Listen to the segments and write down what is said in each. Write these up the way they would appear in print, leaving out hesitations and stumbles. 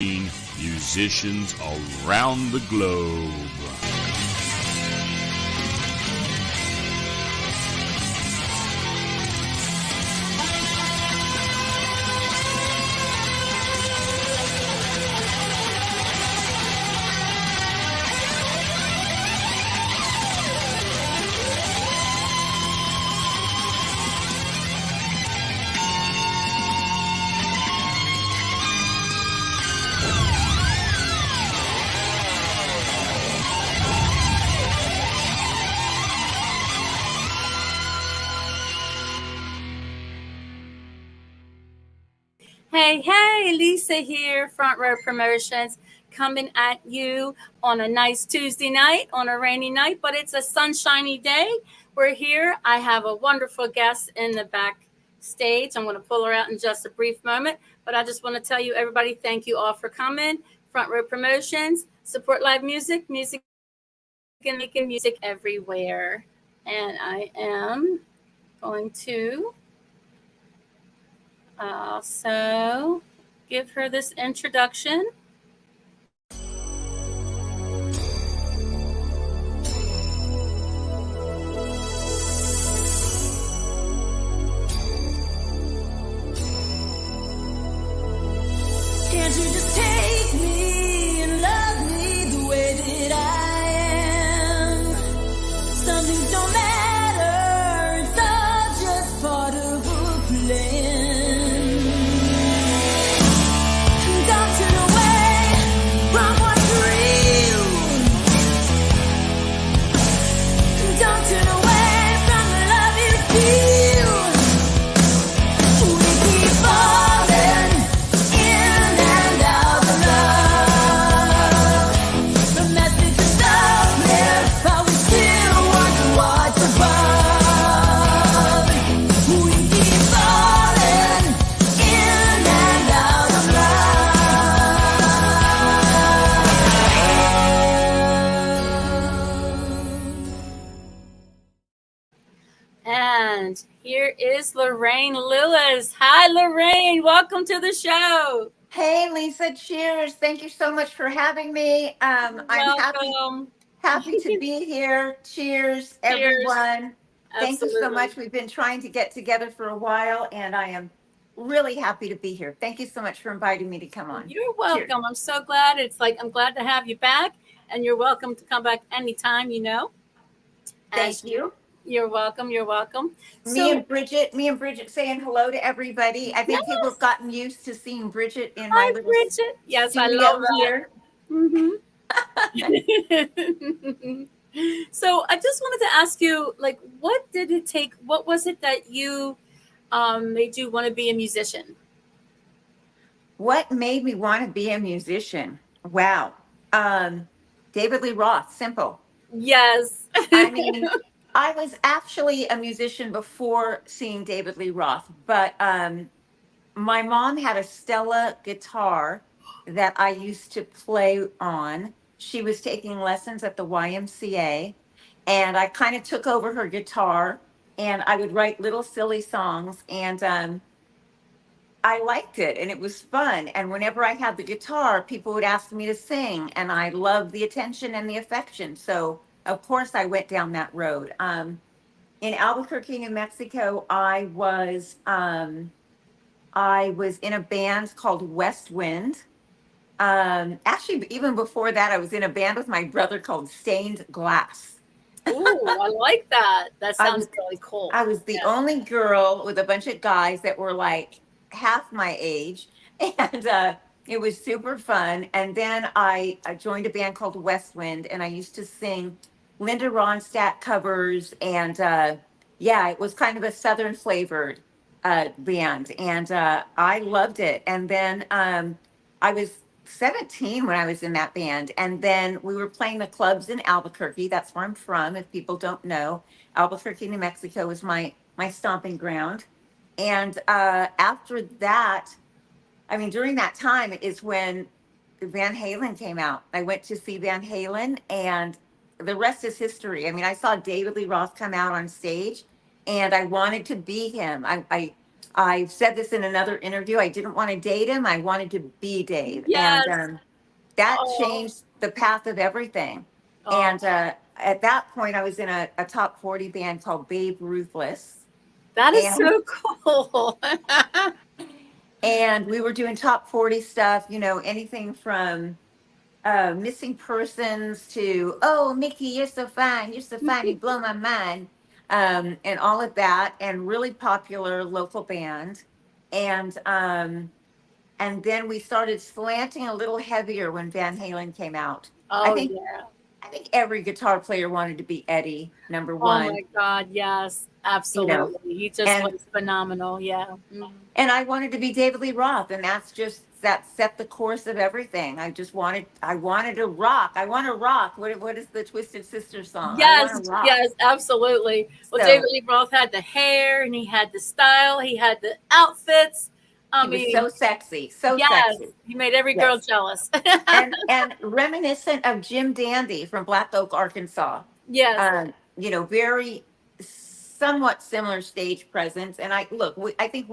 musicians around the globe. Hey, Lisa here, Front Row Promotions, coming at you on a nice Tuesday night, on a rainy night, but it's a sunshiny day. We're here. I have a wonderful guest in the backstage. I'm going to pull her out in just a brief moment, but I just want to tell you, everybody, thank you all for coming. Front Row Promotions, support live music, music and making music everywhere. And I am going to also give her this introduction. Can't you just take me and love me the way that I am? Some things don't matter, it's all just part of a plan. Don't turn away from what's real. Don't turn away from the love you feel. We keep falling in and out of love. The message is unclear, but we still wonder what's above. We keep falling in and out of love. And here is Lorraine Lewis. Hi, Lorraine. Welcome to the show. Hey, Lisa, cheers. Thank you so much for having me. I'm Welcome. happy to be here. Cheers, everyone. Thank you so much. We've been trying to get together for a while, and I am really happy to be here. Thank you so much for inviting me to come on. You're welcome. Cheers. I'm so glad. I'm glad to have you back, and you're welcome to come back anytime, Thank you. You're welcome. You're welcome. Me and Bridget saying hello to everybody. I think people have gotten used to seeing Bridget in my Hi, little Bridget. Yes, I studio love that. here. Mm-hmm. So I just wanted to ask you, what did it take? What was it that you made you want to be a musician? What made me want to be a musician? Wow. David Lee Roth, simple. Yes. I mean, I was actually a musician before seeing David Lee Roth, but my mom had a Stella guitar that I used to play on. She was taking lessons at the YMCA, and I kind of took over her guitar, and I would write little silly songs, and I liked it, and it was fun. And whenever I had the guitar, people would ask me to sing, and I loved the attention and the affection. So of course I went down that road. In Albuquerque, New Mexico, I was in a band called West Wind. Actually, even before that, I was in a band with my brother called Stained Glass. Ooh, I like that. That sounds really cool. I was the only girl with a bunch of guys that were like half my age, and it was super fun. And then I joined a band called West Wind, and I used to sing Linda Ronstadt covers, and it was kind of a Southern flavored band, and I loved it. And then I was 17 when I was in that band, and then we were playing the clubs in Albuquerque. That's where I'm from. If people don't know, Albuquerque, New Mexico is my stomping ground. And after that, I mean, during that time is when Van Halen came out. I went to see Van Halen, and the rest is history. I mean, I saw David Lee Roth come out on stage, and I wanted to be him. I I've said this in another interview. I didn't want to date him. I wanted to be Dave. And Yes. that Oh, changed the path of everything. oh, And at that point, I was in a top 40 band called Babe Ruthless. that is And, so cool. and we were doing top 40 stuff, you know, anything from missing persons to, oh, Mickey, you're so fine, you blow my mind. And all of that, and really popular local band. And then we started slanting a little heavier when Van Halen came out. I Oh, think yeah. I think every guitar player wanted to be Eddie, number Oh one, my God, yes, you know. absolutely. He just And was phenomenal. Yeah. Mhm. and I wanted to be David Lee Roth, and that set the course of everything. I wanted to rock. I want to rock. What is the Twisted Sister song? I want Yes, to rock. yes, absolutely. Well, David So Lee Roth had the hair and he had the style, he had the outfits. I he was so mean, sexy, so yes, sexy. he made every girl Yes. jealous. And reminiscent of Jim Dandy from Black Oak, Arkansas. Yes, You know, very somewhat similar stage presence. And I think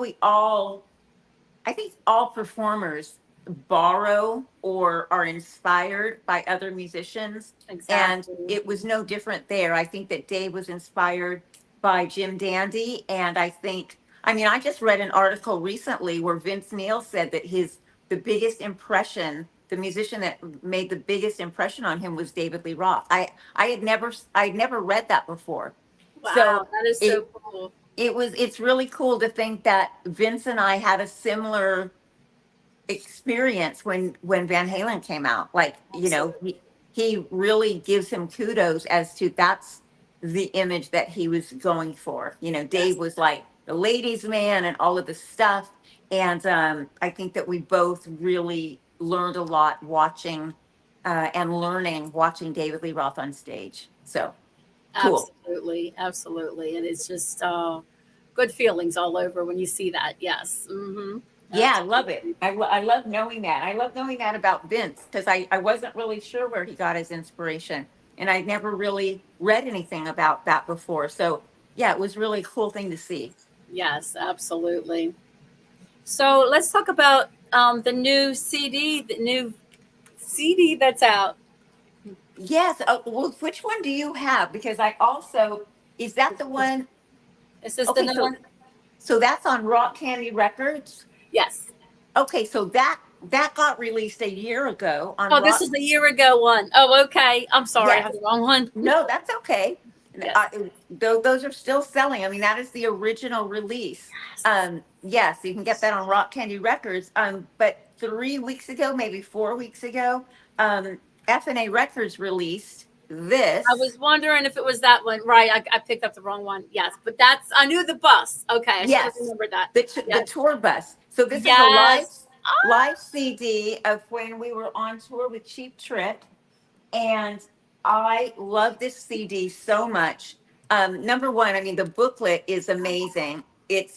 all performers borrow or are inspired by other musicians. And exactly. it was no different there. I think that Dave was inspired by Jim Dandy. And I mean, I just read an article recently where Vince Neil said that the biggest impression, the musician that made the biggest impression on him was David Lee Roth. I'd never read that before. So Wow, that is so it, cool. it's really cool to think that Vince and I had a similar experience when Van Halen came out. Like, you know, Absolutely. he really gives him kudos as to that's the image that he was going for. You know, Dave Yes, was like the ladies' man and all of the stuff. And I think that we both really learned a lot and learning watching David Lee Roth on stage. So cool. absolutely, absolutely. And it's just good feelings all over when you see that. Yes. Hmm. Yeah, I love it. Absolutely. I love knowing that. I love knowing that about Vince because I wasn't really sure where he got his inspiration. And I'd never really read anything about that before. So, yeah, it was really a cool thing to see. Yes, absolutely. So let's talk about the new CD that's out. Yes. Well, which one do you have? Because is that the one? Is this the Okay, new one? so that's on Rock Candy Records. Yes. Okay, so that got released a year ago on Oh, this Rock. is the year ago one. Oh, okay. I'm sorry, I Yes. had the wrong one. No, that's okay. Yes. Those are still selling. I mean, that is the original release. Yes, you can get that on Rock Candy Records. But 3 weeks ago, maybe 4 weeks ago, FNA Records released this. I was wondering if it was that one. Right. I picked up the wrong one. Yes. But I knew the bus. Okay. I should have Yes, remembered that. the Yes. tour bus. So this is a Yes. live CD of when we were on tour with Cheap Trick, and I love this CD so much. Number one, I mean, the booklet is amazing.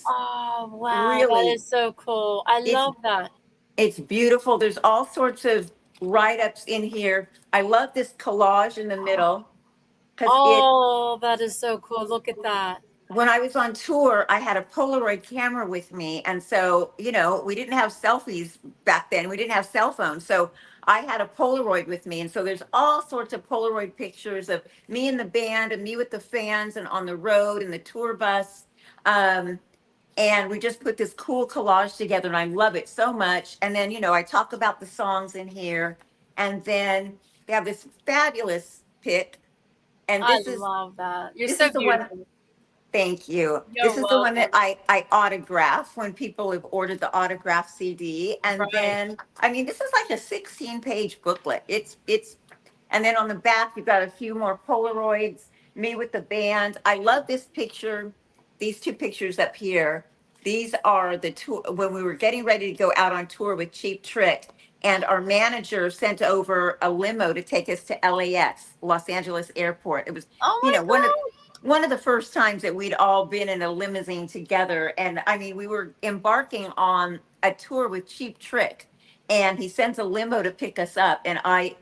Oh, wow. That Really, is so cool. I it's love that. it's beautiful. There's all sorts of write-ups in here. I love this collage in the middle because Oh, that is so cool. Look at that. when I was on tour, I had a Polaroid camera with me. And so, you know, we didn't have selfies back then. We didn't have cell phones. So I had a Polaroid with me. And so there's all sorts of Polaroid pictures of me and the band and me with the fans and on the road and the tour bus. And we just put this cool collage together and I love it so much. And then, you know, I talk about the songs in here. And then they have this fabulous pic. And I love that. You're this so is the one. beautiful. Thank you. You're This is the one that welcome. I autograph when people have ordered the autograph CD. And Right. then, I mean, this is like a 16-page booklet. And then on the back, you've got a few more Polaroids, me with the band. I love this picture, these two pictures up here. These are the two, when we were getting ready to go out on tour with Cheap Trick. And our manager sent over a limo to take us to LAX, Los Angeles Airport. It was, Oh you my know, God. one of the first times that we'd all been in a limousine together. And I mean, we were embarking on a tour with Cheap Trick, and he sends a limo to pick us up. And I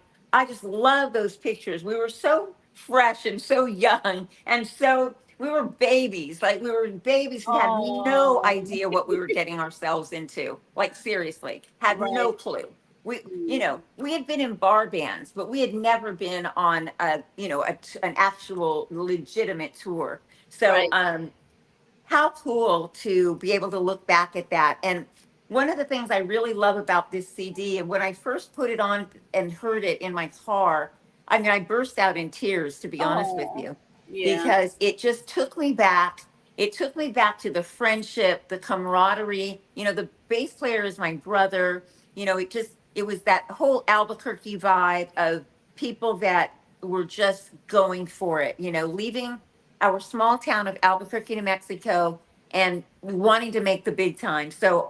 just love those pictures. We were so fresh and so young and so we were babies. Like we were babies who had no Oh, idea what we were getting ourselves into. Like seriously, had no right. clue. We, you Mm, know, we had been in bar bands, but we had never been on a, an actual legitimate tour. So, right. how cool to be able to look back at that. And one of the things I really love about this CD, and when I first put it on and heard it in my car, I mean, I burst out in tears, to be honest with Oh, you, yeah. because it just took me back. It took me back to the friendship, the camaraderie. You know, the bass player is my brother. You know, it was that whole Albuquerque vibe of people that were just going for it, you know, leaving our small town of Albuquerque, New Mexico, and wanting to make the big time. So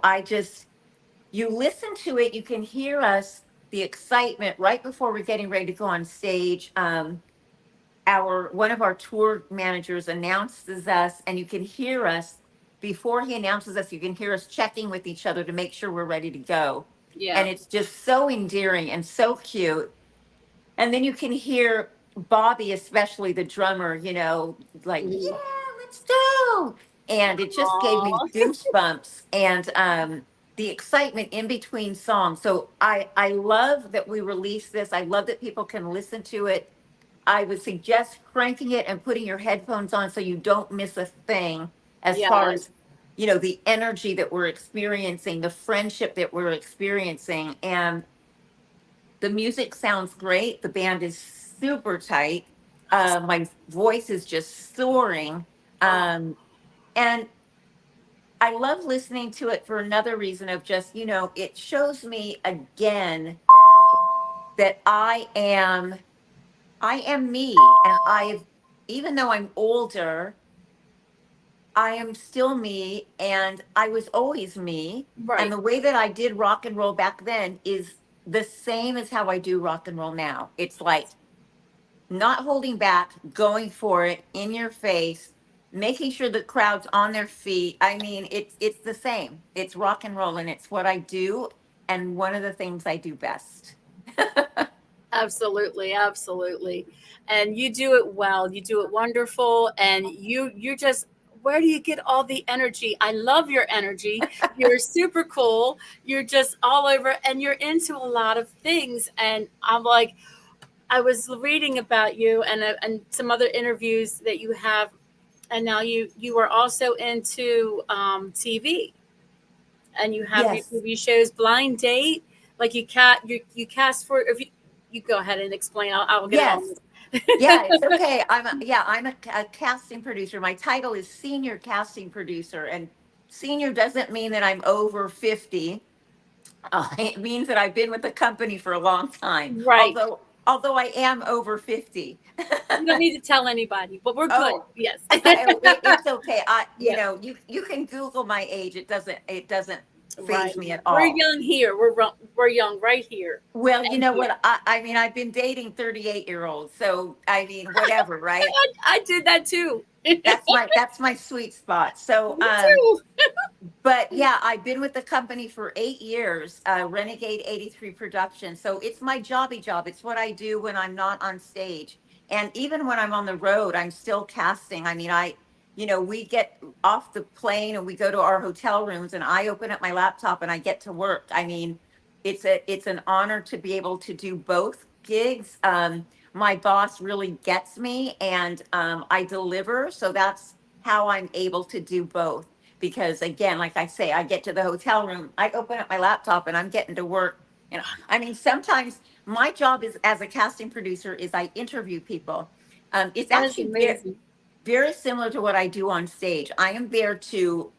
you listen to it, you can hear us, the excitement right before we're getting ready to go on stage. One of our tour managers announces us, and you can hear us before he announces us. You can hear us checking with each other to make sure we're ready to go, Yeah. and it's just so endearing and so cute. And then you can hear Bobby, especially the drummer, you know, like, yeah, Mhm. let's go. And it just gave me Aw. goosebumps and the excitement in between songs. So I love that we released this. I love that people can listen to it. I would suggest cranking it and putting your headphones on so you don't miss a thing as far Yes. as, you know, the energy that we're experiencing, the friendship that we're experiencing. And the music sounds great. The band is super tight. My voice is just soaring. Oh, And I love listening to it for another reason of just, you know, it shows me again that I am me. And even though I'm older, I am still me and I was always me. And right. the way that I did rock and roll back then is the same as how I do rock and roll now. It's like not holding back, going for it in your face, making sure the crowd's on their feet. I mean, it's the same. It's rock and roll and it's what I do and one of the things I do best. Absolutely, absolutely. And you do it well. You do it wonderful. And you just where do you get all the energy? I love your energy. You're super cool. You're just all over and you're into a lot of things. And I'm like, I was reading about you and some other interviews that you have, and now you are also into TV, and you have your Yes. TV shows. Blind Date, like you cast for. If you go ahead and explain, I'll get it on. Yes. Yeah, it's okay. I'm a casting producer. My title is senior casting producer, and senior doesn't mean that I'm over 50. It means that I've been with the company for a long time. Right. Although I am over 50. You don't need to tell anybody, but we're good. Oh, Yes. it's okay. Yeah. You can Google my age. It doesn't phase Right. me at We're all. young here. We're young right here Well, you and know here. what? I mean, I've been dating 38-year-olds, so I mean, whatever, right? I did that too. Me That's my sweet spot. So, too. but yeah, I've been with the company for 8 years, Renegade 83 Production. So it's my jobby job. It's what I do when I'm not on stage. And even when I'm on the road, I'm still casting. I mean, we get off the plane and we go to our hotel rooms and I open up my laptop and I get to work. I mean, it's an honor to be able to do both gigs. My boss really gets me and I deliver. So that's how I'm able to do both because again, like I say, I get to the hotel room, I open up my laptop and I'm getting to work. You know, I mean, sometimes my job is as a casting producer is I interview people. It's That is actually amazing. very similar to what I do on stage. I am there to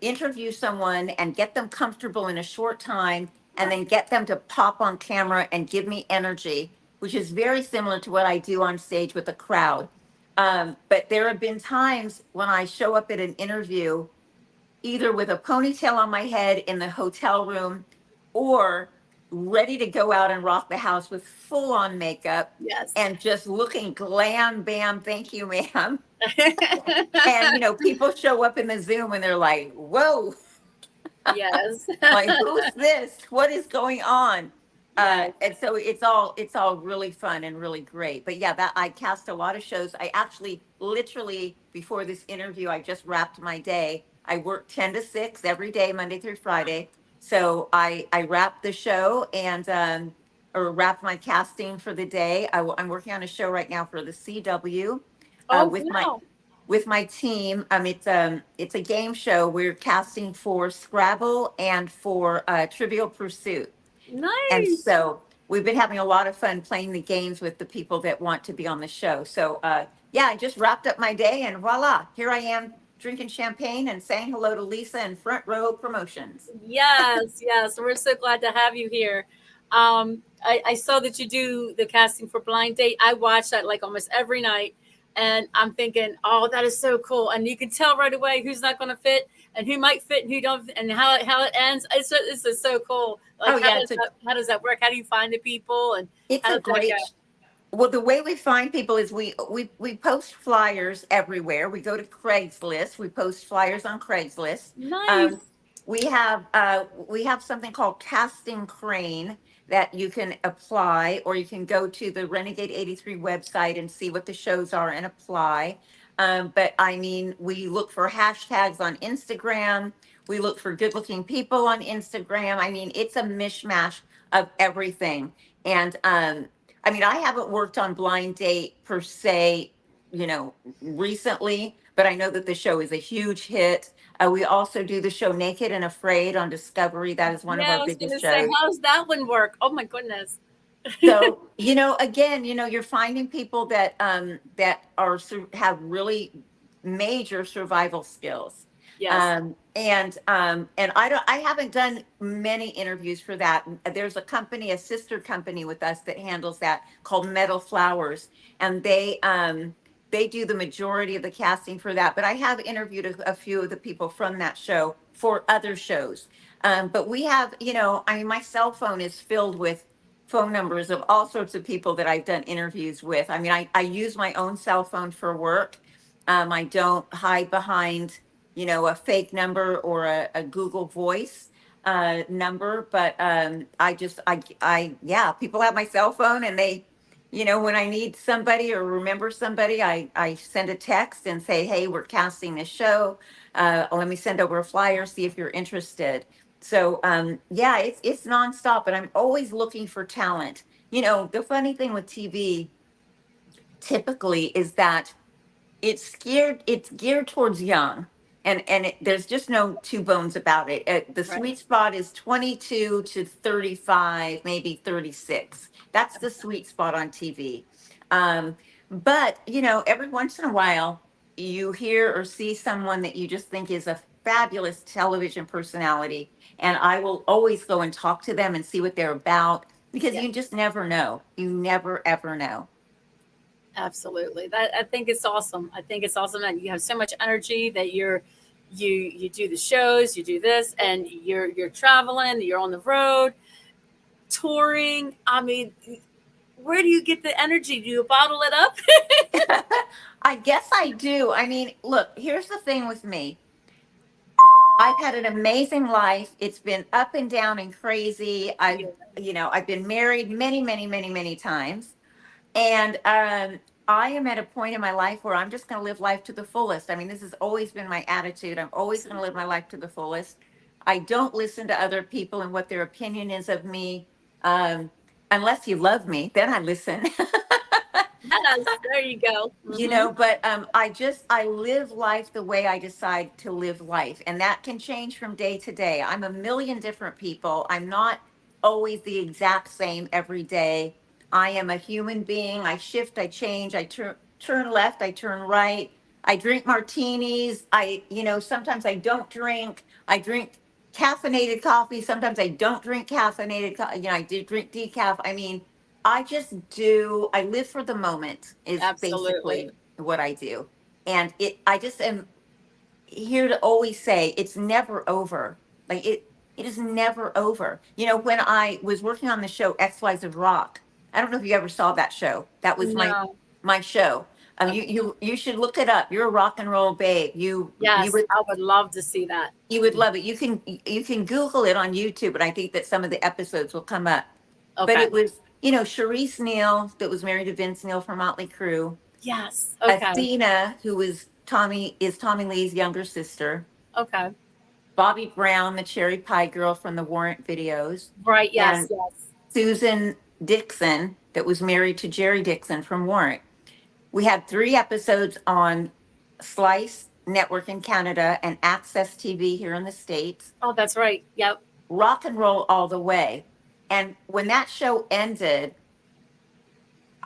interview someone and get them comfortable in a short time and then get them to pop on camera and give me energy, which is very similar to what I do on stage with a crowd. But there have been times when I show up at an interview either with a ponytail on my head in the hotel room or ready to go out and rock the house with full on makeup Yes. and just looking glam bam, thank you, ma'am. And people show up in the Zoom and they're like, whoa, Yes. like who's this? What is going on? Nice. And so it's all really fun and really great. But yeah, that I cast a lot of shows. I actually literally before this interview, I just wrapped my day. I work 10 to 6 every day, Monday through Friday. So I wrapped the show and or wrapped my casting for the day. I'm working on a show right now for the CW Oh, with wow. my team. It's a game show. We're casting for Scrabble and for Trivial Pursuit. And Nice. so we've been having a lot of fun playing the games with the people that want to be on the show. So yeah, I just wrapped up my day and voila, here I am drinking champagne and saying hello to Lisa and Front Row Promotions. Yes, yes. We're so glad to have you here. I saw that you do the casting for Blind Date. I watch that like almost every night. And I'm thinking, oh, that is so cool. And you can tell right away who's not going to fit and who might fit and who don't, and how it ends. It's just so cool. Like, Oh yeah, how does that work? How do you find the people? And it's how a does that great. go? Well, the way we find people is we post flyers everywhere. We go to Craigslist. We post flyers on Craigslist. Um, Nice. we have something called Casting Crane that you can apply, or you can go to the Renegade 83 website and see what the shows are and apply. But I mean, we look for hashtags on Instagram. We look for good looking people on Instagram. I mean, it's a mishmash of everything. And I mean, I haven't worked on Blind Date per se, recently, but I know that the show is a huge hit. We also do the show Naked and Afraid on Discovery. That is one of Yeah, our I was going biggest to say, shows. how does that one work? Oh my goodness. So, again, you're finding people that have really major survival skills. Yes. And I haven't done many interviews for that. There's a sister company with us that handles that called Metal Flowers, and they do the majority of the casting for that. But I have interviewed a few of the people from that show for other shows. But we have, I mean, my cell phone is filled with phone numbers of all sorts of people that I've done interviews with. I mean, I use my own cell phone for work. I don't hide behind, a fake number or a Google Voice number, but yeah, people have my cell phone and they, when I need somebody or remember somebody, I send a text and say, hey, we're casting this show. Let me send over a flyer, see if you're interested. So yeah, it's nonstop, and I'm always looking for talent. The funny thing with TV typically is that it's geared towards young, and there's just no two bones about it. The Right. sweet spot is 22 to 35, maybe 36. That's the sweet spot on TV. But every once in a while you hear or see someone that you just think is a fabulous television personality, and I will always go and talk to them and see what they're about, because Yeah. you just never know. You never ever know. Absolutely. That I think it's awesome. I think it's awesome that you have so much energy that you do the shows, you do this, and you're traveling, you're on the road, touring. I mean, where do you get the energy? Do you bottle it up? I guess I do. I mean, look, here's the thing with me. I've had an amazing life. It's been up and down and crazy. I've been married many, many, many, many times. And I am at a point in my life where I'm just going to live life to the fullest. I mean, this has always been my attitude. I'm always going to live my life to the fullest. I don't listen to other people and what their opinion is of me. Unless you love me, then I listen. Yes, there you go. But I live life the way I decide to live life. And that can change from day to day. I'm a million different people. I'm not always the exact same every day. I am a human being. I shift, I change, I turn left, I turn right. I drink martinis. Sometimes I don't drink. I drink caffeinated coffee. Sometimes I don't drink caffeinated coffee. I do drink decaf. I mean, I live for the moment is Absolutely. basically what I do. And I just am here to always say it's never over. Like it is never over. When I was working on the show X-Wise of Rock, I don't know if you ever saw that show. That was No. my show. Okay. You should look it up. You're a rock and roll babe. You Yes, would I would love to see that. you would love it. You can Google it on YouTube, and I think that some of the episodes will come up. But Okay. it was, Charisse Neal, that was married to Vince Neal from Motley Crue. Yes. Okay. Athena, who is Tommy Lee's younger sister. Okay. Bobby Brown, the cherry pie girl from the Warrant videos. Right. Yes. And Yes. Susan Dixon, that was married to Jerry Dixon from Warrant. We had 3 episodes on Slice Network in Canada and Access TV here in the States. Oh, that's right. Yep. Rock and roll all the way. And when that show ended,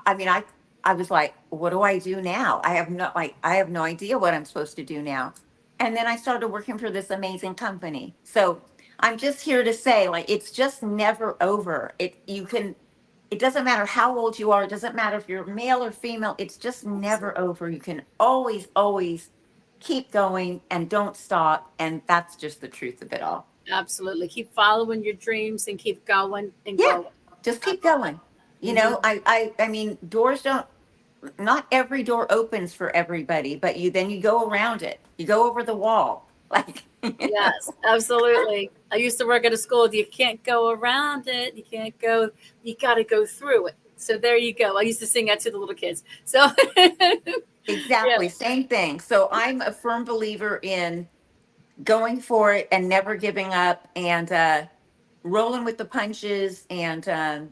I mean, I was like, what do I do now? I have no idea what I'm supposed to do now. And then I started working for this amazing company. So I'm just here to say, like, it's just never over. It doesn't matter how old you are. It doesn't matter if you're male or female. It's just never over. You can always, always keep going and don't stop. And that's just the truth of it all. Absolutely. Keep following your dreams and keep going and Yeah, going. just keep going. I mean, not every door opens for everybody, but then you go around it. You go over the wall. Like, Yes, absolutely. I used to work at a school. You can't go around it. You got to go through it. So there you go. I used to sing that to the little kids. So exactly, yeah, same thing. So I'm a firm believer in going for it and never giving up and rolling with the punches and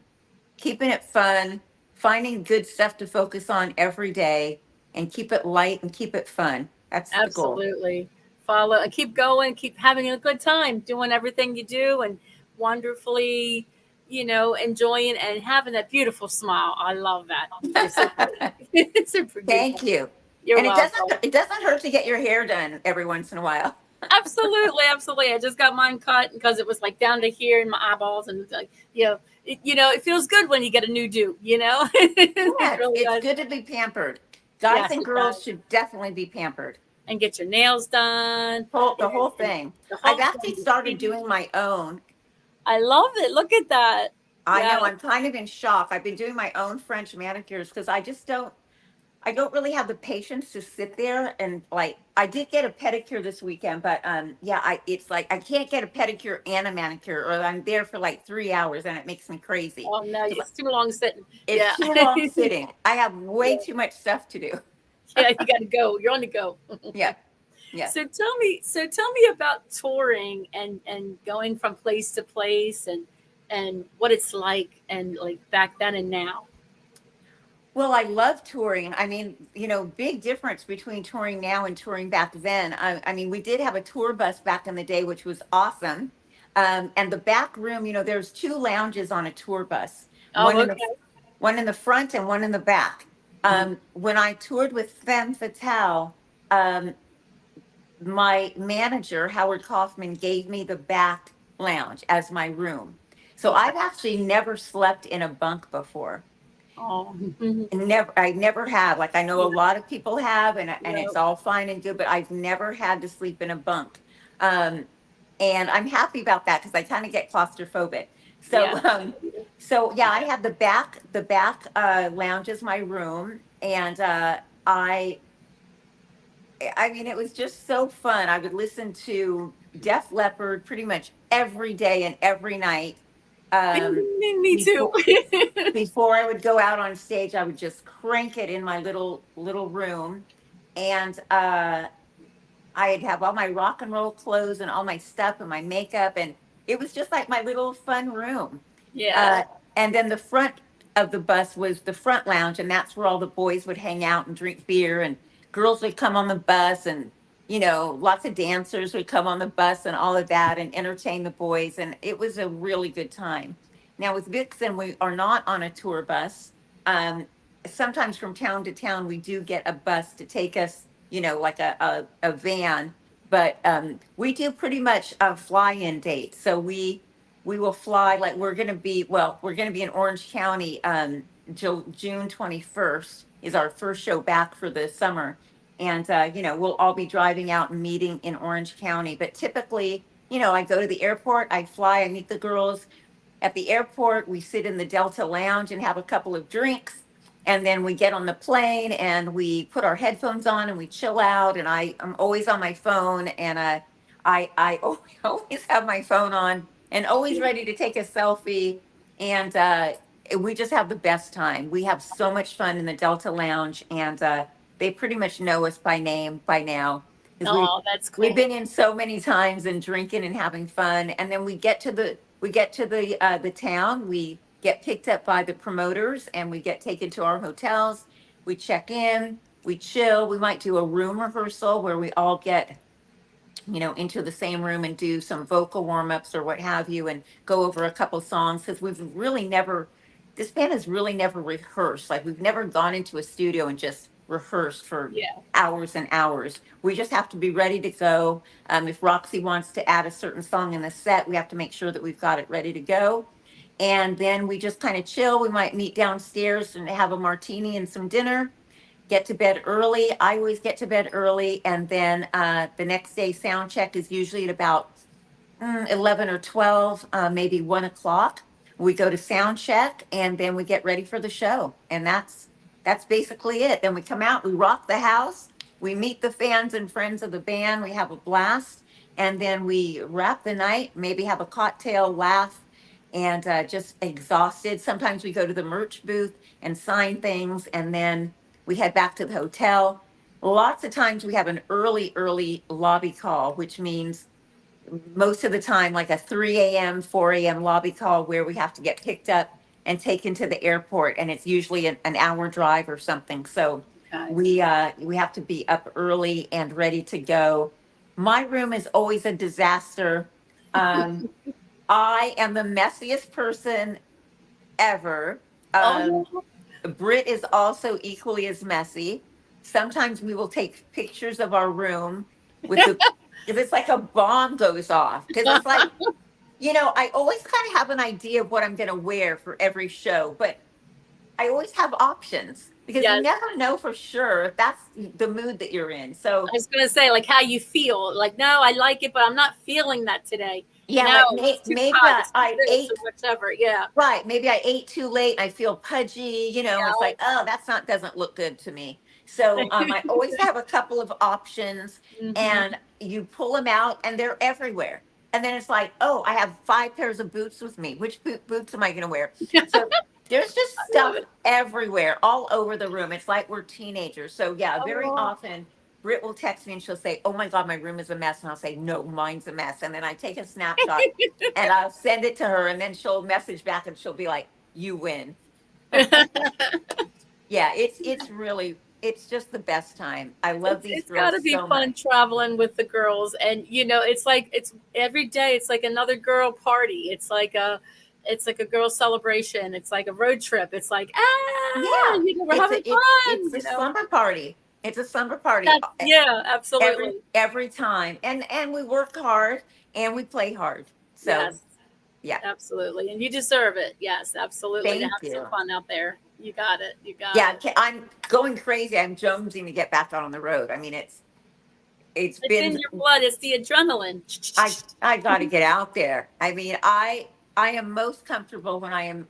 keeping it fun, finding good stuff to focus on every day and keep it light and keep it fun. That's the goal. absolutely. Follow and keep going, keep having a good time, doing everything you do and wonderfully, enjoying and having that beautiful smile. I love that. You're so pretty. It's super Thank beautiful. you. You're And welcome. it doesn't hurt to get your hair done every once in a while. Absolutely, absolutely. I just got mine cut because it was like down to here in my eyeballs, and like it feels good when you get a new do. Yeah, It really it's does. good to be pampered. Guys Yes, and it girls does. should definitely be pampered. And get your nails done. The whole And thing. the I've whole actually thing. started doing my own. I love it. Look at that. I Yeah. know, I'm kind of in shock. I've been doing my own French manicures because I don't really have the patience to sit there and I did get a pedicure this weekend, but it's like I can't get a pedicure and a manicure or I'm there for like 3 hours and it makes me crazy. Oh no, it's too long sitting. Yeah. It's too long sitting. I have way Yeah. too much stuff to do. Yeah, you got to go. You're on the go. Yeah. Yeah. So tell me about touring and going from place to place and what it's like and like back then and now. Well, I love touring. I mean, big difference between touring now and touring back then. I mean, we did have a tour bus back in the day, which was awesome. And the back room, there's 2 lounges on a tour bus, Oh, one in okay. one in the front and one in the back. When I toured with Femme Fatale, my manager, Howard Kaufman, gave me the back lounge as my room. So I've actually never slept in a bunk before. Oh, I never have. Like I know a lot of people have, and it's no. all fine and good, but I've never had to sleep in a bunk. And I'm happy about that because I kind of get claustrophobic. So, Yeah. so yeah, I had the back lounge as my room, and I mean, it was just so fun. I would listen to Def Leppard pretty much every day and every night. Me too. Before I would go out on stage, I would just crank it in my little room, and I'd have all my rock and roll clothes and all my stuff and my makeup, and it was just like my little fun room. Yeah. And then the front of the bus was the front lounge, and that's where all the boys would hang out and drink beer, and girls would come on the bus, and lots of dancers would come on the bus and all of that and entertain the boys, and it was a really good time. Now with Vixen, we are not on a tour bus. Sometimes from town to town, we do get a bus to take us, like a van, but we do pretty much fly-in dates. So we will fly, like we're going to be in Orange County June 21st is our first show back for the summer. And, we'll all be driving out and meeting in Orange County. But typically, I go to the airport, I fly, I meet the girls at the airport. We sit in the Delta Lounge and have a couple of drinks. And then we get on the plane and we put our headphones on and we chill out. And I'm always on my phone. And I always have my phone on and always ready to take a selfie. And we just have the best time. We have so much fun in the Delta Lounge, and they pretty much know us by name by now. 'Cause Oh, that's cool. we've been in so many times and drinking and having fun, and then we get to the town. We get picked up by the promoters, and we get taken to our hotels. We check in, we chill. We might do a room rehearsal where we all get, into the same room and do some vocal warm-ups or what have you, and go over a couple songs, because this band has really never rehearsed. Like, we've never gone into a studio and just rehearsed for hours and hours. We just have to be ready to go. If Roxy wants to add a certain song in the set, we have to make sure that we've got it ready to go. And then we just kind of chill. We might meet downstairs and have a martini and some dinner, get to bed early. I always get to bed early. And then the next day sound check is usually at about 11 or 12, maybe 1 o'clock. We go to sound check, and then we get ready for the show. And that's basically it. Then we come out, we rock the house, we meet the fans and friends of the band, we have a blast, and then we wrap the night, maybe have a cocktail, laugh, and just exhausted. Sometimes we go to the merch booth and sign things, and then we head back to the hotel. Lots of times we have an early lobby call, which means most of the time like a 3 a.m., 4 a.m. lobby call, where we have to get picked up and taken to the airport, and it's usually an hour drive or something. So we have to be up early and ready to go. My room is always a disaster. I am the messiest person ever. Britt is also equally as messy. Sometimes we will take pictures of our room with the if it's like a bomb goes off, because it's like, I always kind of have an idea of what I'm going to wear for every show, but I always have options, because you never know for sure if that's the mood that you're in. So I was going to say, like, how you feel. Like, no, I like it, but I'm not feeling that today. Yeah, no, like maybe I ate whatever. Yeah, right. Maybe I ate too late and I feel pudgy. It's like, oh, doesn't look good to me. So I always have a couple of options, and you pull them out, and they're everywhere. And then it's like, oh, I have 5 pairs of boots with me. Which boots am I going to wear? So there's just stuff everywhere, all over the room. It's like we're teenagers. So yeah, very often Britt will text me and she'll say, oh my God, my room is a mess. And I'll say, no, mine's a mess. And then I take a snapshot and I'll send it to her, and then she'll message back and she'll be like, you win. Yeah, it's just the best time. I love these girls. It's got to be fun traveling with the girls. And, it's every day, it's like another girl party. It's like a girl celebration. It's like a road trip. It's like, we're having fun. It's a slumber party. It's a slumber party. Yeah, absolutely. Every time. And we work hard and we play hard. So, yes, yeah. Absolutely. And you deserve it. Yes, absolutely. Thank to have you. some fun out there. You got it. Yeah, I'm going crazy. I'm jonesing to get back out on the road. I mean, it's been in your blood. It's the adrenaline. I got to get out there. I mean, I am most comfortable when I am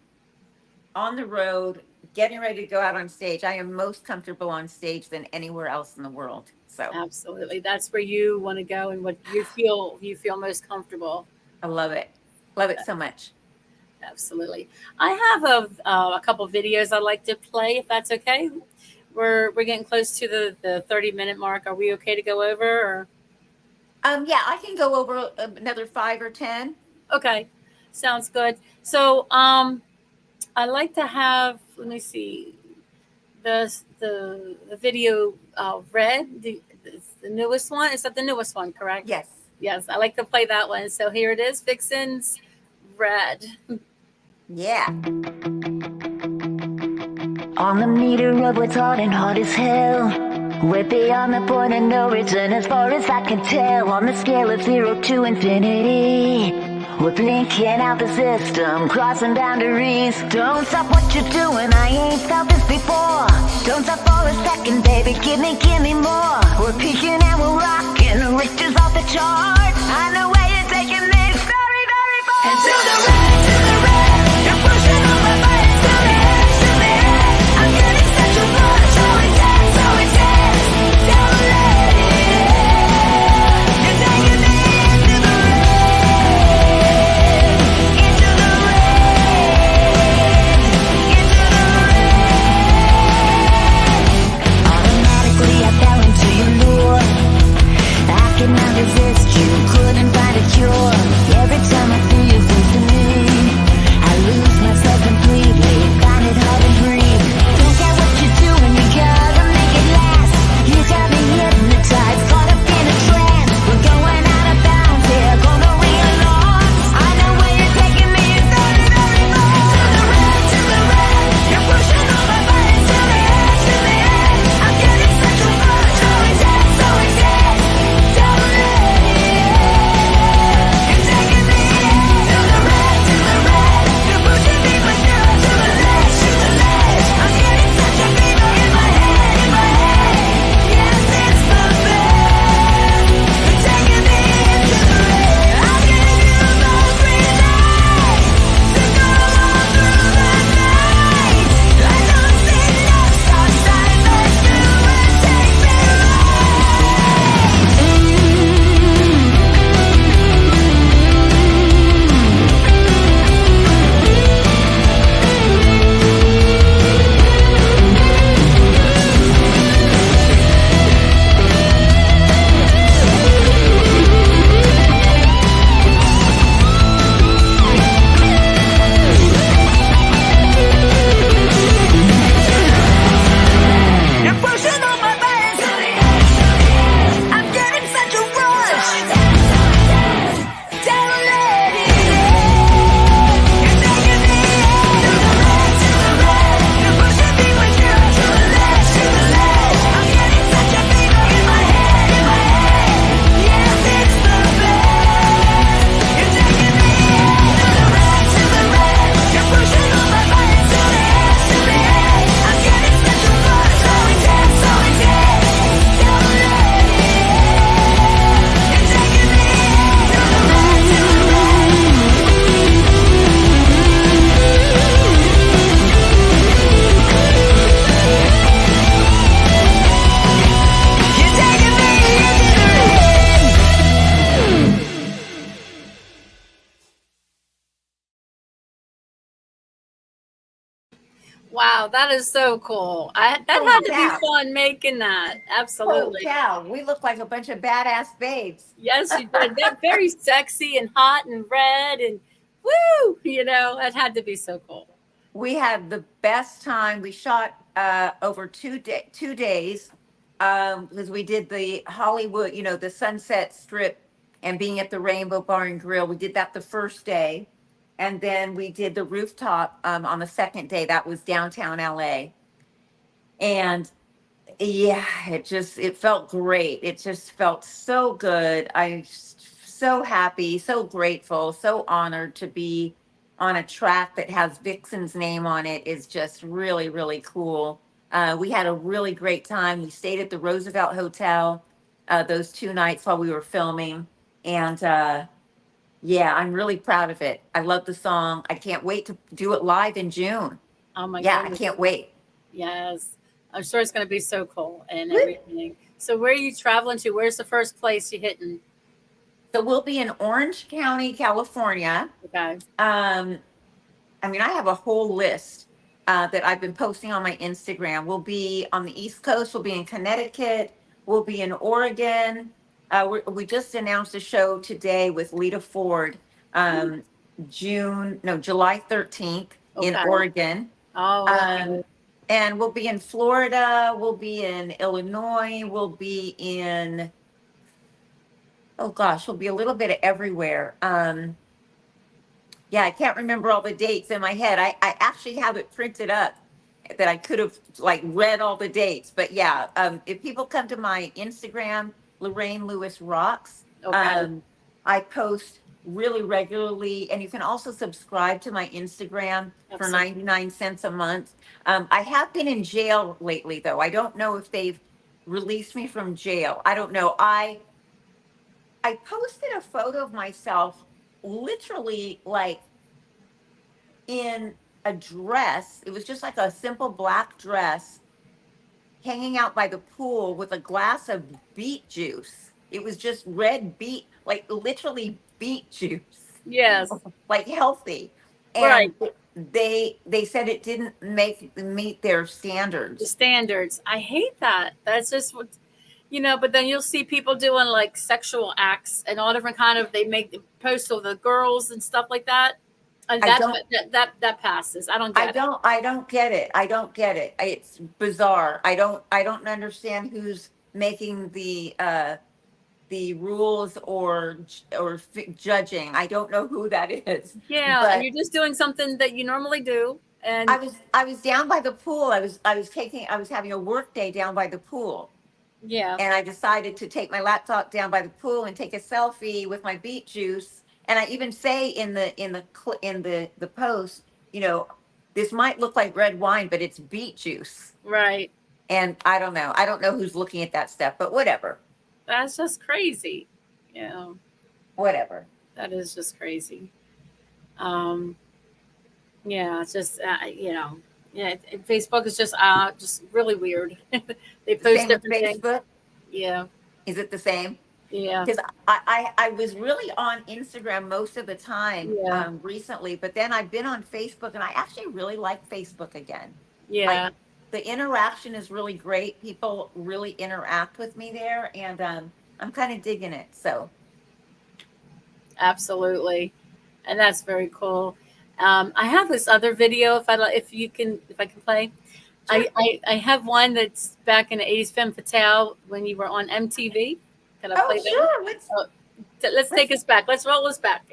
on the road, getting ready to go out on stage. I am most comfortable on stage than anywhere else in the world. So absolutely, that's where you want to go, and what you feel most comfortable. I love it. Love it so much. Absolutely. I have a couple videos I'd like to play, if that's okay. We're getting close to the 30-minute mark. Are we okay to go over? Or? Yeah, I can go over another 5 or 10. Okay, sounds good. So I like to have, let me see, the video Red, the newest one. Is that the newest one, correct? Yes. Yes, I like to play that one. So here it is, Vixen's Red. Yeah. On the meter of what's hot and hot as hell, we're beyond the point of no return as far as I can tell. On the scale of 0 to infinity, we're blinking out the system, crossing boundaries. Don't stop what you're doing, I ain't felt this before. Don't stop for a second, baby, give me more. We're peaking and we're rocking, Richter's off the charts. I know where you're taking this, very, very far. And to the red, you're pushing all my buttons to the edge. I'm getting such a rush, so intense, don't let it end. You're taking me into the red, into the red. Wow, that is so cool. That had Holy to be cow. fun making that. Holy Absolutely. cow. We look like a bunch of badass babes. Yes, you did. They're very sexy and hot and red and woo, that had to be so cool. We had the best time. We shot over 2 days because we did the Hollywood, the Sunset Strip and being at the Rainbow Bar and Grill. We did that the first day. And then we did the rooftop on the second day. That was downtown LA. And yeah, it felt great. It just felt so good. I'm so happy, so grateful, so honored to be on a track that has Vixen's name on it is just really, really cool. We had a really great time. We stayed at the Roosevelt Hotel those 2 nights while we were filming. And yeah, I'm really proud of it. I love the song. I can't wait to do it live in June. Oh my Yeah, I goodness. can't wait. Yes. I'm sure it's going to be so cool and Woo! everything. So where are you traveling to? Where's the first place you hitting? So we'll be in Orange County, California. Okay. I have a whole list that I've been posting on my Instagram. We'll be on the East Coast. We'll be in Connecticut. We'll be in Oregon. We just announced a show today with Lita Ford, July 13th in Okay. Oregon. Oh, okay. And we'll be in Florida. We'll be in Illinois. We'll be in, oh gosh, we'll be a little bit of everywhere. Yeah, I can't remember all the dates in my head. I actually have it printed up that I could have like read all the dates. But yeah, if people come to my Instagram, Lorraine Lewis Rocks, Okay. I post really regularly, and you can also subscribe to my Instagram for Absolutely. 99 cents a month. I have been in jail lately, though. I don't know if they've released me from jail. I don't know. I posted a photo of myself literally like in a dress. It was just like a simple black dress hanging out by the pool with a glass of beet juice. It was just red beet, like literally beet juice, Yes. like healthy. Right. And they said it didn't meet their The standards. standards. I hate that. That's just what, but then you'll see people doing like sexual acts and all different kind of, they make posts of the girls and stuff like that. And I don't that passes. I don't get it. I don't get it. I don't get it. It's bizarre. I don't understand who's making the rules or judging. I don't know who that is. Yeah, and But you're just doing something that you normally do. And I was down by the pool. I was having a work day down by the pool. yeah, And I decided to take my laptop down by the pool and take a selfie with my beet juice. And I even say in the post, this might look like red wine, but it's beet juice. right. And I don't know. I don't know who's looking at that stuff, but whatever. That's just crazy. Yeah, Whatever. that is just crazy. Um, yeah, it's just yeah. Facebook is just really weird. They post Same with different things. Facebook. Yeah, Is it the same? yeah, Because I was really on Instagram most of the time Yeah. recently, but then I've been on Facebook and I actually really like Facebook again. yeah. The interaction is really great. People really interact with me there, and I'm kind of digging it. So Absolutely, and that's very cool. I have this other video. If I can play, I have one that's back in the '80s, Femme Fatale, when you were on MTV. Can I play that? sure. Let's take us back. Let's roll us back.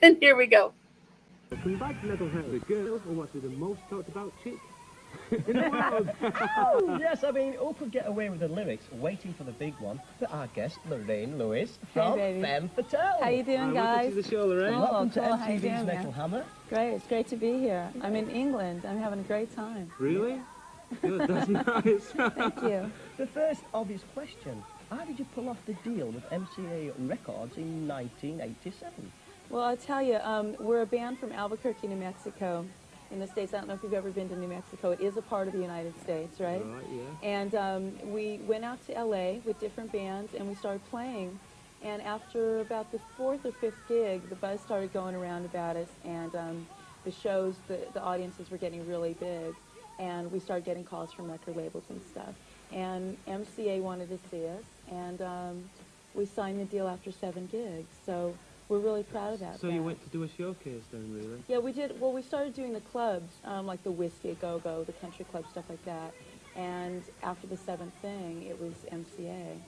And here we go. We like metal-headed girls, or what, the most talked about chick in the world. Oh, yes, I mean, who could get away with the lyrics waiting for the big one? But our guest, Lorraine Lewis from baby. Femme Fatale. How you doing, Welcome guys? to the show, Lorraine. Oh, Welcome to cool. How you MTV's doing, Metal man? Hammer. Great. It's great to be here. I'm in England. I'm having a great time. Really? Good, that's nice. Thank you. The first obvious question, how did you pull off the deal with MCA Records in 1987? Well, I'll tell you, we're a band from Albuquerque, New Mexico, in the States. I don't know if you've ever been to New Mexico. It is a part of the United States, right? Right, yeah. And we went out to LA with different bands, and we started playing. And after about the fourth or fifth gig, the buzz started going around about us, and the shows, the audiences were getting really big, and we started getting calls from record labels and stuff. And MCA wanted to see us, and we signed the deal after 7 gigs. So we're really proud of that. So you went to do a showcase then, really? Yeah, we did. Well, we started doing the clubs, like the Whiskey a Go-Go, the country club, stuff like that. And after the 7th thing, it was MCA.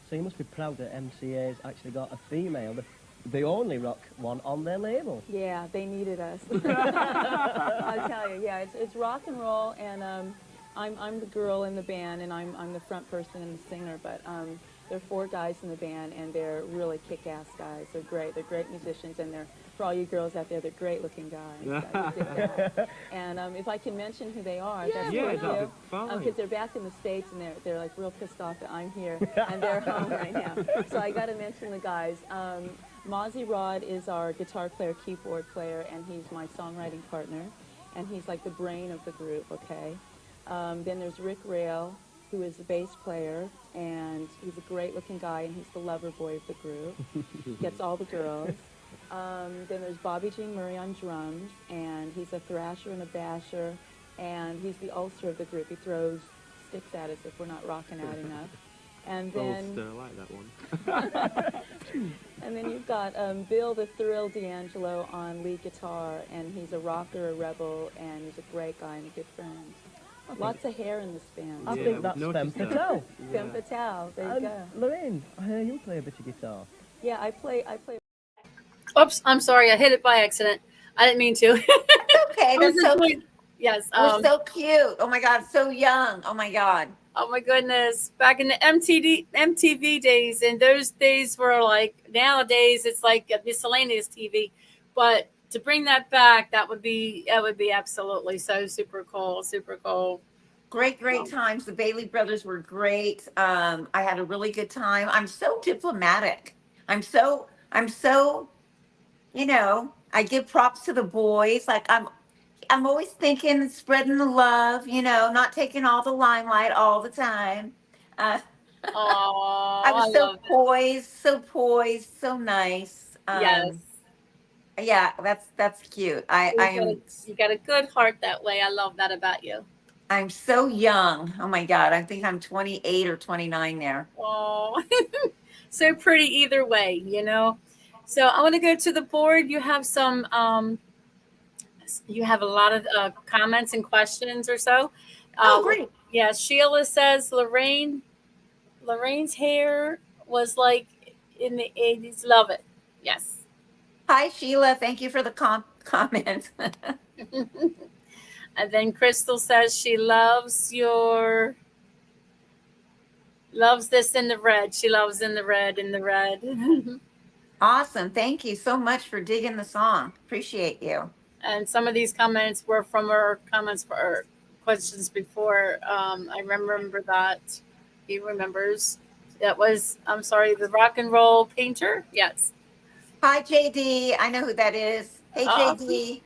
So you must be proud that MCA's actually got a female, the only rock one on their label. Yeah, they needed us. I'll tell you, yeah, it's rock and roll, and I'm the girl in the band, and I'm the front person and the singer, but there are 4 guys in the band, and they're really kick-ass guys. They're great musicians, and for all you girls out there, they're great-looking guys. And if I can mention who they are, that's that'd what be fine. because they're back in the States, and they're like real pissed off that I'm here, and they're home right now. So I got to mention the guys. Mozzie Rod is our guitar player, keyboard player, and he's my songwriting partner, and he's like the brain of the group, okay? Then there's Rick Rail, who is the bass player, and he's a great-looking guy, and he's the lover boy of the group. Gets all the girls. Then there's Bobby Jean Murray on drums, and he's a thrasher and a basher, and he's the ulcer of the group. He throws sticks at us if we're not rocking out enough. And then, Ulster, I like that one. and then you've got Bill the Thrill D'Angelo on lead guitar, and he's a rocker, a rebel, and he's a great guy and a good friend. Lots of hair in this band. I think that's Femme Fatale. Femme Fatale, there you go. Lorraine, I hear you play a bit of guitar. Yeah, I play. Oops, I'm sorry. I hit it by accident. I didn't mean to. Okay, that's so cute. Yes. We're so cute. Oh my God, so young. Oh my God. Oh my goodness. Back in the MTV days, and those days were like, nowadays it's like a miscellaneous TV. But to bring that back, that would be absolutely so super cool. Super cool. Great times. The Bailey brothers were great. I had a really good time. I'm so diplomatic. I'm so, I give props to the boys. Like I'm always thinking, spreading the love, not taking all the limelight all the time. I was so poised, so nice. Yes. Yeah, that's cute. You got a good heart that way. I love that about you. I'm so young. Oh my God. I think I'm 28 or 29 there. Oh, so pretty either way, So I want to go to the board. You have you have a lot of comments and questions or so. Oh, great. Yeah, Sheila says Lorraine's hair was like in the 80s. Love it. Yes. Hi, Sheila. Thank you for the comment. And then Crystal says she loves this in the red. She loves in the red. Awesome. Thank you so much for digging the song. Appreciate you. And some of these comments were from her comments for her questions before. I remember that. He remembers. That was, I'm sorry, the rock and roll painter. Yes. Hi, JD. I know who that is. Hey, JD.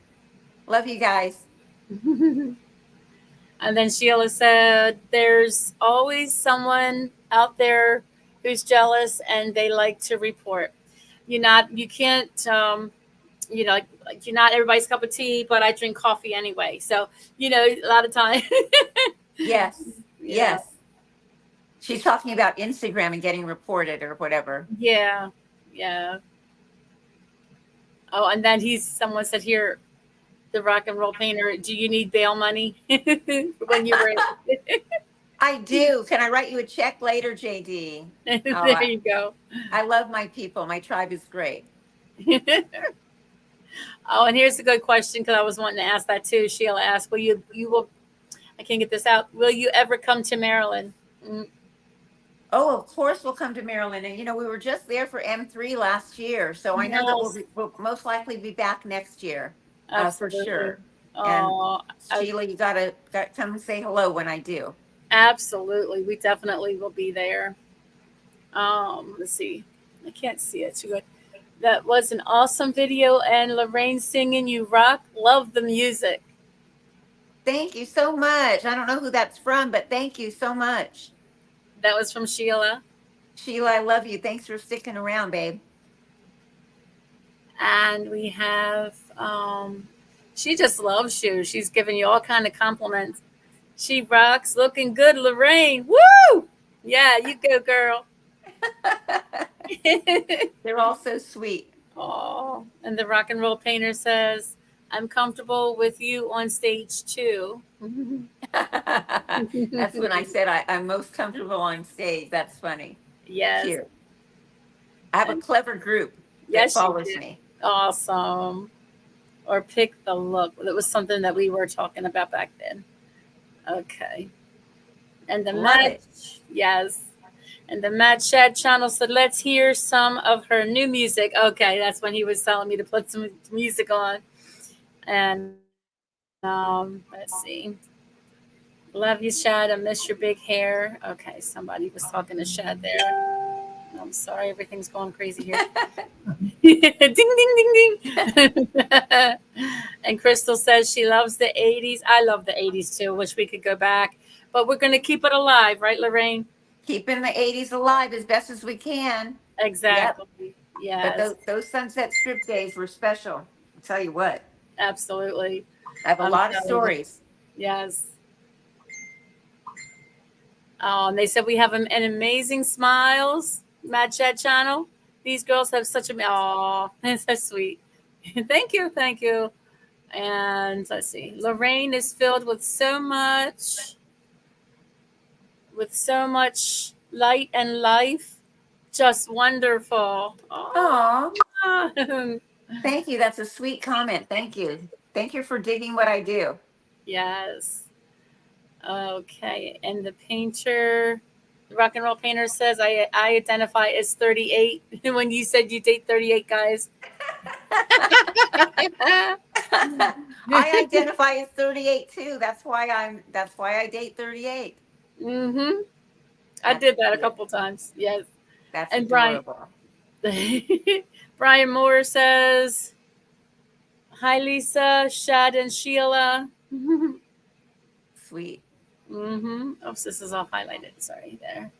Love you guys. And then Sheila said, there's always someone out there who's jealous and they like to report. You can't, you're not everybody's cup of tea, but I drink coffee anyway. So, a lot of time. Yes. Yes. She's talking about Instagram and getting reported or whatever. Yeah. Oh, and then someone said here, the rock and roll painter, do you need bail money when you were I do. Can I write you a check later, JD? There you go. I love my people. My tribe is great. Oh, and here's a good question, because I was wanting to ask that too. Sheila asked, I can't get this out. Will you ever come to Maryland? Oh, of course we'll come to Maryland. And, we were just there for M3 last year. So I know that we'll most likely be back next year. For sure. Oh, and Sheila, you gotta come and say hello when I do. Absolutely. We definitely will be there. Let's see. I can't see it too good. That was an awesome video, and Lorraine singing, you rock. Love the music. Thank you so much. I don't know who that's from, but thank you so much. That was from Sheila. Sheila, I love you. Thanks for sticking around, babe. And we have She just loves you. She's giving you all kind of compliments. She rocks. Looking good, Lorraine. Woo! Yeah, you go, girl. They're all so sweet. Oh, and the rock and roll painter says, "I'm comfortable with you on stage too." That's when I said I'm most comfortable on stage. That's funny. Yes. Cute. I have a And clever group that yes, you follows did. me. Awesome. Or pick the look. That was something that we were talking about back then. Okay. And the Love it. match, yes. And the Melchert channel said, let's hear some of her new music. Okay, that's when he was telling me to put some music on. And let's see. Love you, Shad. I miss your big hair. Okay, somebody was talking to Shad there. I'm sorry, everything's going crazy here. Ding, ding, ding, ding. And Crystal says she loves the 80s. I love the 80s too. Wish we could go back. But we're going to keep it alive, right, Lorraine? Keeping the 80s alive as best as we can. Exactly. Yep. Yes. But those Sunset Strip days were special. I'll tell you what. Absolutely. I have a lot of telling you. stories. Yes. And they said we have an amazing smiles, Melchert channel. These girls have such a that's so sweet. Thank you, thank you. And let's see, Lorraine is filled with so much light and life. Just wonderful. Oh, Oh. thank you. That's a sweet comment. Thank you. Thank you for digging what I do. Yes. Okay. And the painter, the rock and roll painter says, I identify as 38 when you said you date 38 guys. I identify as 38 too. That's why I date 38. Mm-hmm. I did that a couple times. Yes. That's And adorable. Brian Moore says, hi, Lisa, Shad, and Sheila. Sweet. Mm-hmm. Oh, this is all highlighted. Sorry there.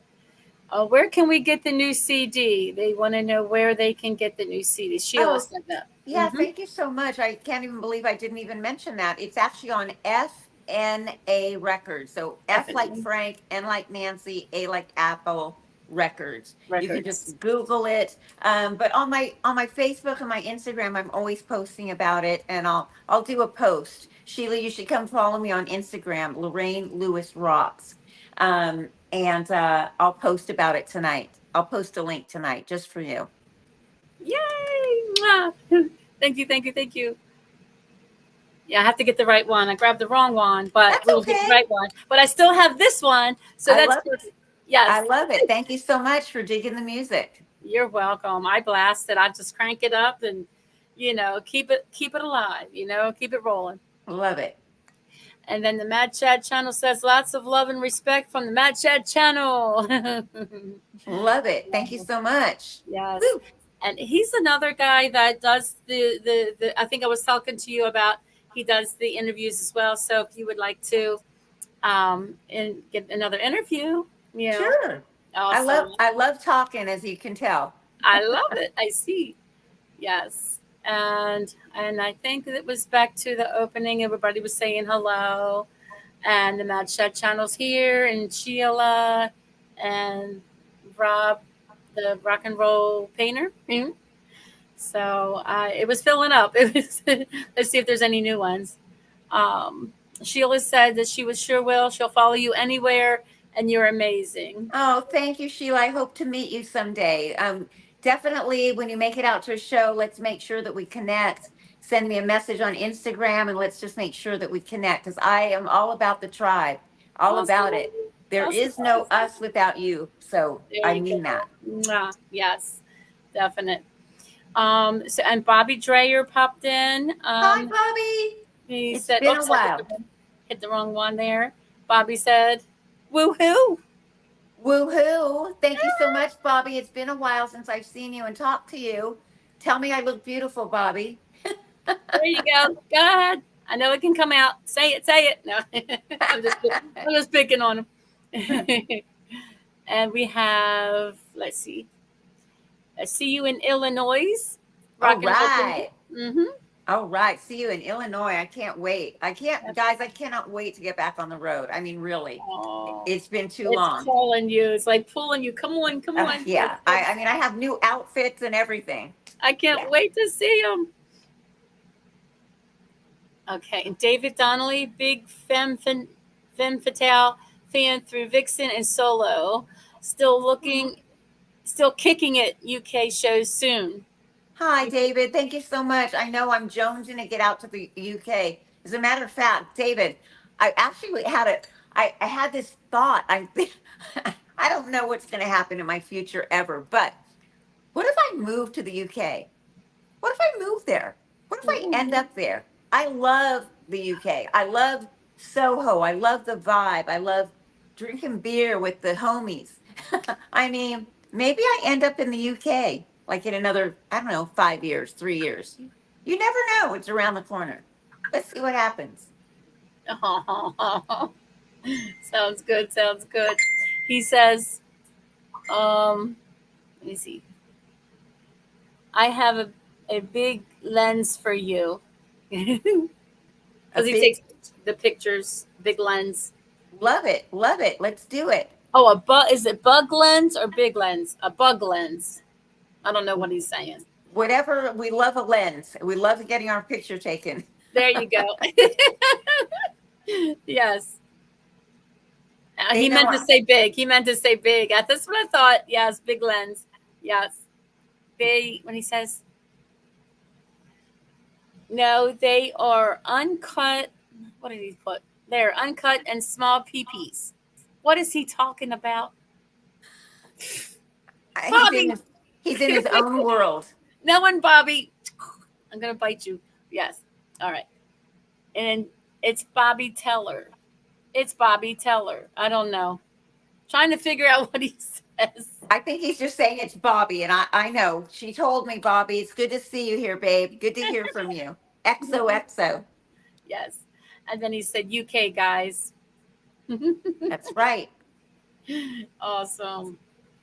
Where can we get the new CD? They want to know where they can get the new CD. Sheila said that. Yeah, thank you so much. I can't even believe I didn't even mention that. It's actually on FNA Records. So F like Frank, N like Nancy, A like Apple Records. You can just Google it. But on my Facebook and my Instagram, I'm always posting about it, and I'll do a post. Sheila, you should come follow me on Instagram, Lorraine Lewis Rocks. And I'll post about it tonight. I'll post a link tonight just for you. Yay! Thank you, thank you, thank you. Yeah, I have to get the right one. I grabbed the wrong one, but That's we'll get okay. the right one. But I still have this one, so I that's love it. yes. I love it. Thank you so much for digging the music. You're welcome. I blast it. I just crank it up and keep it alive. Keep it rolling. Love it. And then the Melchert channel says lots of love and respect from the Melchert channel. Love it. Thank you so much. Yes. Woo. And he's another guy that does the I think I was talking to you about, he does the interviews as well. So if you would like to and get another interview, Sure. Awesome. I love talking, as you can tell. I love it. I see. Yes. And I think it was back to the opening. Everybody was saying hello. And the Melchert channel's here, and Sheila and Rob, the rock and roll painter. Mm-hmm. So it was filling up. It was. Let's see if there's any new ones. Sheila said that she was sure will. She'll follow you anywhere, and you're amazing. Oh, thank you, Sheila. I hope to meet you someday. Definitely, when you make it out to a show, let's make sure that we connect. Send me a message on Instagram, and let's just make sure that we connect, because I am all about the tribe, all about it. There is no us without you. So I mean that. Yes, definite. So, and Bobby Dreyer popped in. Hi, Bobby. He It's said, been a while. Hit the wrong one there. Bobby said, woohoo. Woohoo. Thank you so much, Bobby. It's been a while since I've seen you and talked to you. Tell me I look beautiful, Bobby. There you go. Go ahead. I know it can come out. Say it. No, I'm just picking on him. And we have, let's see. I see you in Illinois. All right. Mm-hmm. All right. See you in Illinois. I can't wait. Guys, I cannot wait to get back on the road. I mean, really, Oh, it's been too it's long. calling you. It's like pulling you. Come on, come on. Yeah. I mean, I have new outfits and everything. I can't wait to see them. Okay, and David Donnelly, big femme fatale fan through Vixen and Solo. Still kicking it. UK shows soon. Hi, David. Thank you so much. I know I'm jonesing to get out to the UK. As a matter of fact, David, I actually I had this thought. I don't know what's going to happen in my future ever, but what if I move to the UK? What if I move there? What if I end up there? I love the UK. I love Soho. I love the vibe. I love drinking beer with the homies. I mean, maybe I end up in the UK like in another, I don't know, 5 years, 3 years. You never know. It's around the corner. Let's see what happens. Oh, sounds good. Sounds good. He says, let me see. I have a big lens for you. Because he takes the pictures, big lens. Love it. Love it. Let's do it. Oh, is it bug lens or big lens? A bug lens. I don't know what he's saying. Whatever. We love a lens. We love getting our picture taken. There you go. Yes. He meant to say big. He meant to say big. That's what I thought. Yes, big lens. Yes. When he says, no, they are uncut. What did he put? They're uncut and small peepees. What is he talking about? Bobby. He's in his own world. No one, Bobby. I'm going to bite you. Yes. All right. And it's Bobby Teller. It's Bobby Teller. I don't know. Trying to figure out what he says. I think he's just saying it's Bobby. And I know. She told me, Bobby, it's good to see you here, babe. Good to hear from you. XOXO. Yes. And then he said, UK guys. That's right. Awesome.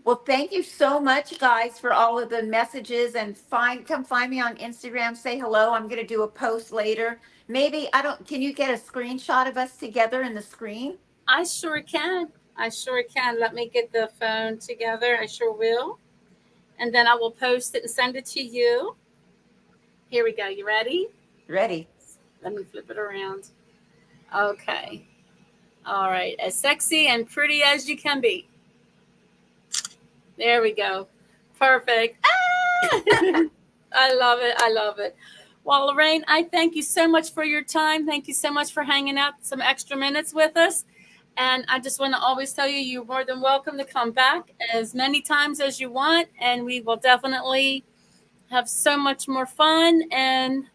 Well, thank you so much, guys, for all of the messages. And come find me on Instagram. Say hello. I'm going to do a post later. Maybe, can you get a screenshot of us together in the screen? I sure can. Let me get the phone together. I sure will. And then I will post it and send it to you. Here we go. You ready? Ready. Let me flip it around. Okay. All right. As sexy and pretty as you can be. There we go. Perfect. Ah! I love it. I love it. Well, Lorraine, I thank you so much for your time. Thank you so much for hanging out some extra minutes with us. And I just want to always tell you, you're more than welcome to come back as many times as you want. And we will definitely have so much more fun. And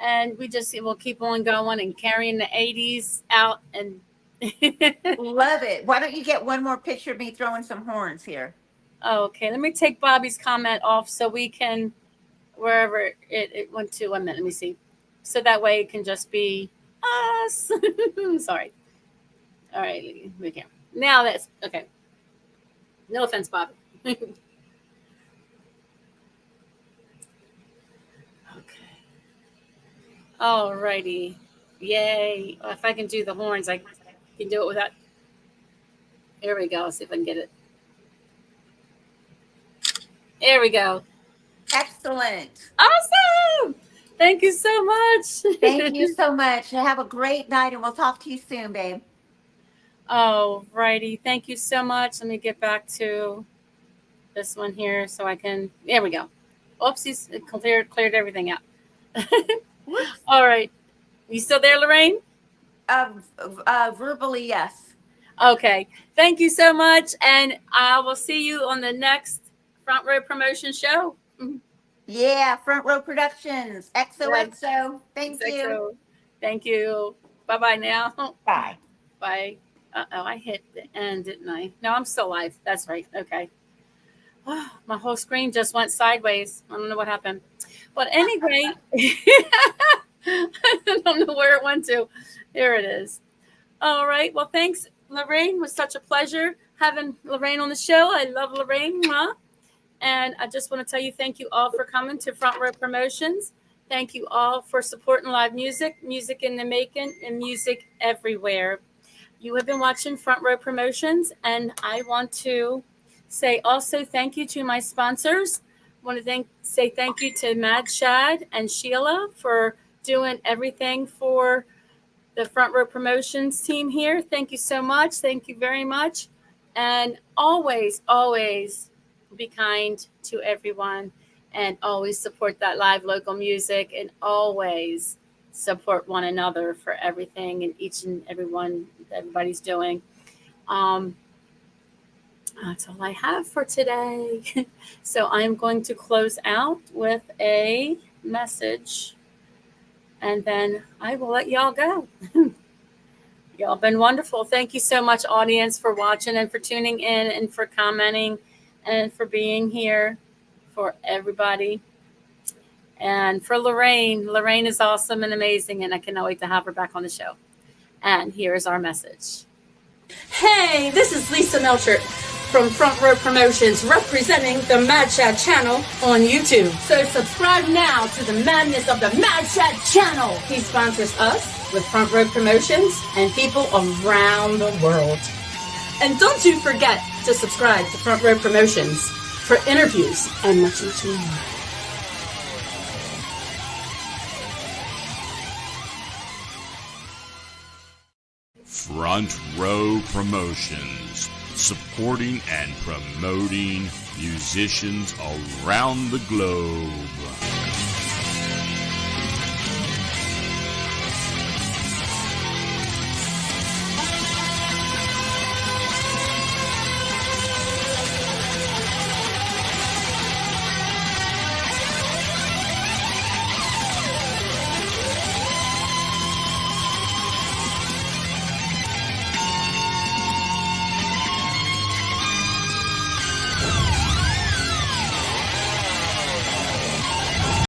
we'll keep on going and carrying the 80s out. And love it. Why don't you get one more picture of me throwing some horns here? Okay, let me take Bobby's comment off so we can, wherever it went to. 1 minute, let me see. So that way it can just be us. Sorry. All right, we can. Now that's okay. No offense, Bobby. Okay. All righty. Yay. If I can do the horns, I can do it without. Here we go. See if I can get it. There we go. Excellent. Awesome. Thank you so much. Thank you so much. Have a great night, and we'll talk to you soon, babe. Oh, righty. Thank you so much. Let me get back to this one here so I can. There we go. Oopsies. It cleared everything out. All right. You still there, Lorraine? Verbally, yes. Okay. Thank you so much. And I will see you on the next Front Row Promotion show. Yeah, Front Row Productions. XOXO. Thank you. Thank you. Bye-bye now. Bye. Bye. Uh-oh, I hit the end, didn't I? No, I'm still live. That's right. Okay. Oh, my whole screen just went sideways. I don't know what happened. But anyway, I don't know where it went to. Here it is. All right. Well, thanks, Lorraine. It was such a pleasure having Lorraine on the show. I love Lorraine. And I just want to tell you thank you all for coming to Front Row Promotions. Thank you all for supporting live music, music in the making, and music everywhere. You have been watching Front Row Promotions, and I want to say also thank you to my sponsors. I want to say thank you to Mad Shad and Sheila for doing everything for the Front Row Promotions team here. Thank you so much. Thank you very much. And always, always be kind to everyone, and always support that live local music, and always support one another for everything and each and everyone everybody's doing. That's all I have for today. So I'm going to close out with a message, and then I will let y'all go. Y'all been wonderful. Thank you so much, audience, for watching and for tuning in and for commenting and for being here, for everybody. And for Lorraine. Lorraine is awesome and amazing, and I cannot wait to have her back on the show. And here is our message. Hey, this is Lisa Melchert from Front Row Promotions, representing the Mad Chat channel on YouTube. So subscribe now to the madness of the Mad Chat channel. He sponsors us with Front Row Promotions and people around the world. And don't you forget to subscribe to Front Row Promotions for interviews and much, much more. Front Row Promotions, supporting and promoting musicians around the globe.